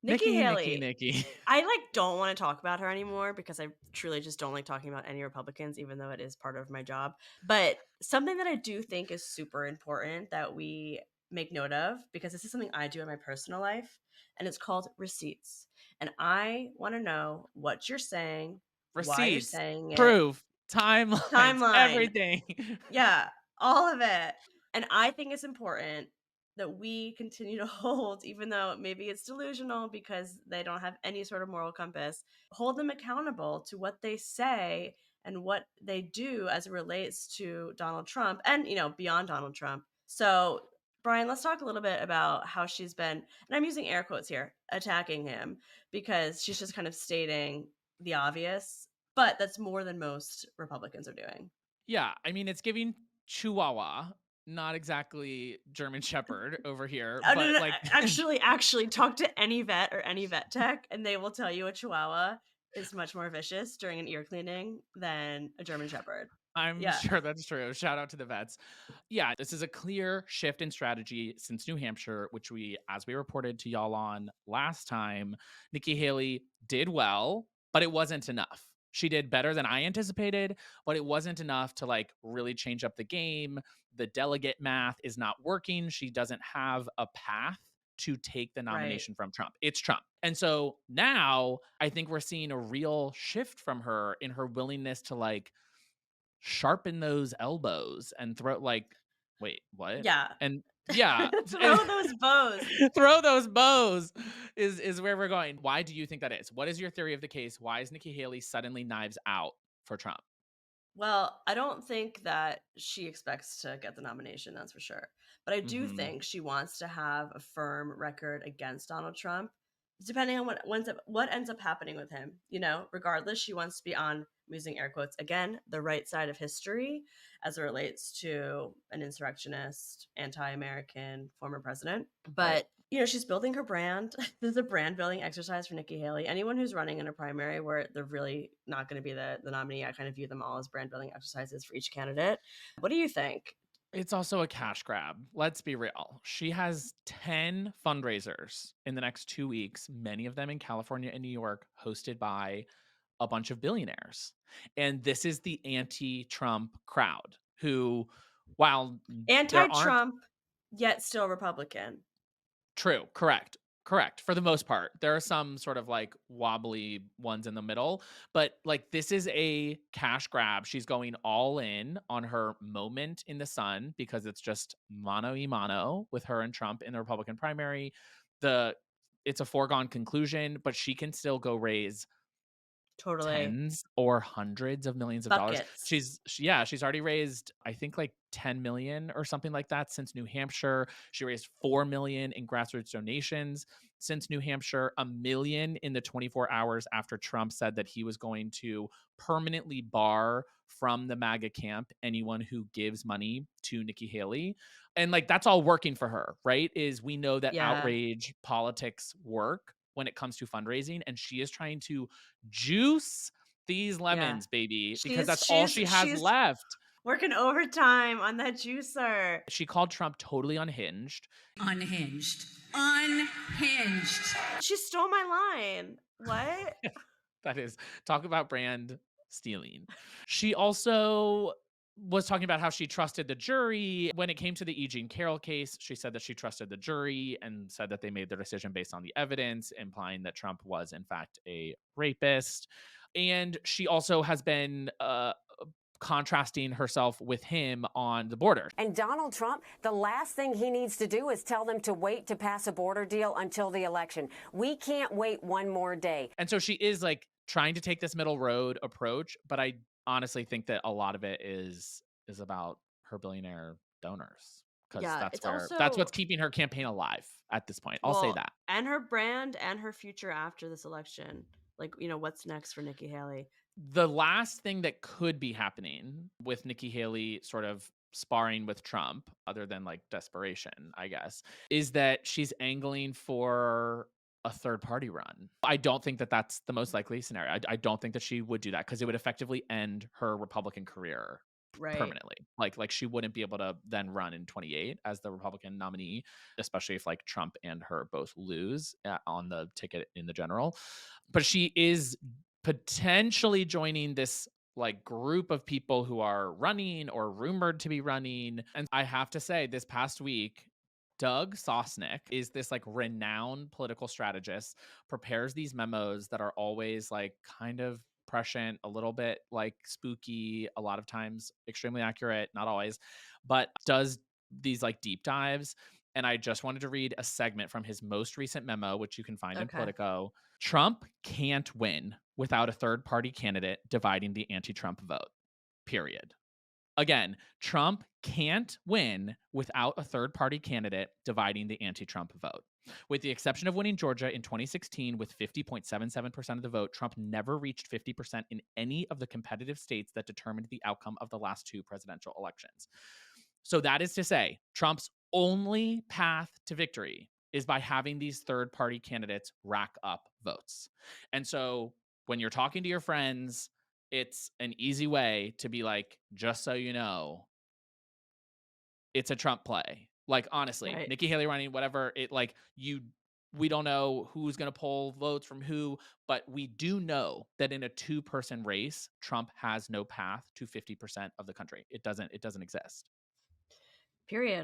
Nikki Nikki, Nikki, Haley, Nikki. I, don't wanna talk about her anymore because I truly just don't like talking about any Republicans, even though it is part of my job. But something that I do think is super important that we make note of, because this is something I do in my personal life, and it's called receipts. And I wanna know what you're saying, why you're Receipts, saying it, proof, timelines, timeline. everything. Yeah, all of it. And I think it's important that we continue to hold, even though maybe it's delusional because they don't have any sort of moral compass, hold them accountable to what they say and what they do as it relates to Donald Trump and, beyond Donald Trump. So, Brian, let's talk a little bit about how she's been, and I'm using air quotes here, attacking him because she's just kind of stating the obvious, but that's more than most Republicans are doing. Yeah, I mean, it's giving Chihuahua, not exactly German Shepherd over here, Oh, no, no, but, no, like, actually, talk to any vet or any vet tech, and they will tell you a Chihuahua is much more vicious during an ear cleaning than a German Shepherd. I'm Yeah. sure that's true. Shout out to the vets. Yeah, this is a clear shift in strategy since New Hampshire, which as we reported to y'all on last time, Nikki Haley did well, but it wasn't enough. She did better than I anticipated, but it wasn't enough to like really change up the game. The delegate math is not working. She doesn't have a path to take the Right. nomination from Trump. It's Trump. And so now I think we're seeing a real shift from her in her willingness to like sharpen those elbows and throw like, wait, what? Yeah. And yeah, Throw those bows. throw those bows is where we're going. Why do you think that is? What is your theory of the case? Why is Nikki Haley suddenly knives out for Trump? Well, I don't think that she expects to get the nomination, that's for sure. But I do Mhm. think she wants to have a firm record against Donald Trump, depending on what ends up happening with him. Regardless, she wants to be on, I'm using air quotes again, the right side of history as it relates to an insurrectionist, anti-American former president. Right. But she's building her brand. This is a brand building exercise for Nikki Haley. Anyone who's running in a primary where they're really not going to be the nominee, I kind of view them all as brand building exercises for each candidate. What do you think? It's also a cash grab. Let's be real. She has 10 fundraisers in the next 2 weeks, many of them in California and New York, hosted by a bunch of billionaires. And this is the anti-Trump crowd who, while there aren't Anti-Trump, yet still Republican. true, correct, for the most part. There are some sort of like wobbly ones in the middle, but like this is a cash grab. She's going all in on her moment in the sun because it's just mano y mano with her and Trump in the Republican primary. The it's a foregone conclusion, but she can still go raise Totally. tens or hundreds of millions of dollars. Buckets. She's already raised I think like 10 million or something like that since New Hampshire. She raised 4 million in grassroots donations since New Hampshire, a million in the 24 hours after Trump said that he was going to permanently bar from the MAGA camp anyone who gives money to Nikki Haley. And like that's all working for her, right? Is we know that Yeah. outrage politics work when it comes to fundraising and she is trying to juice these Yeah. lemons, baby, because She's that's all she's she has she's left. working overtime on that juicer. She called Trump totally unhinged. Unhinged. Unhinged. She stole my line. What? That is talk about brand stealing. She also was talking about how she trusted the jury. When it came to the E. Jean Carroll case, she said that she trusted the jury and said that they made their decision based on the evidence, implying that Trump was, in fact, a rapist. And she also has been contrasting herself with him on the border. And Donald Trump, the last thing he needs to do is tell them to wait to pass a border deal until the election. We can't wait one more day. And so she is like trying to take this middle road approach, but I honestly think that a lot of it is about her billionaire donors because Yeah, it's that's also what's keeping her campaign alive at this point. I'll say well, that. and her brand and her future after this election. Like, what's next for Nikki Haley? The last thing that could be happening with Nikki Haley sort of sparring with Trump, other than like desperation, I guess, is that she's angling for a third party run. I don't think that that's the most likely scenario. I don't think that she would do that because it would effectively end her Republican career Right. permanently. Like she wouldn't be able to then run in 28 as the Republican nominee, especially if like Trump and her both lose on the ticket in the general. But she is potentially joining this like group of people who are running or rumored to be running. And I have to say, this past week, Doug Sosnick is this like renowned political strategist, prepares these memos that are always like kind of prescient, a little bit like spooky, a lot of times extremely accurate, not always, but does these like deep dives. And I just wanted to read a segment from his most recent memo, which you can find in Okay. Politico. Trump can't win without a third party candidate dividing the anti Trump vote, period. Again, Trump can't win without a third party candidate dividing the anti Trump vote. With the exception of winning Georgia in 2016 with 50.77% of the vote, Trump never reached 50% in any of the competitive states that determined the outcome of the last two presidential elections. So that is to say, Trump's only path to victory is by having these third party candidates rack up votes. And so when you're talking to your friends, it's an easy way to be like, just so you know, it's a Trump play. Like, honestly, Right. Nikki Haley running, whatever, we don't know who's going to pull votes from who, but we do know that in a two-person race, Trump has no path to 50% of the country. It doesn't exist. Period.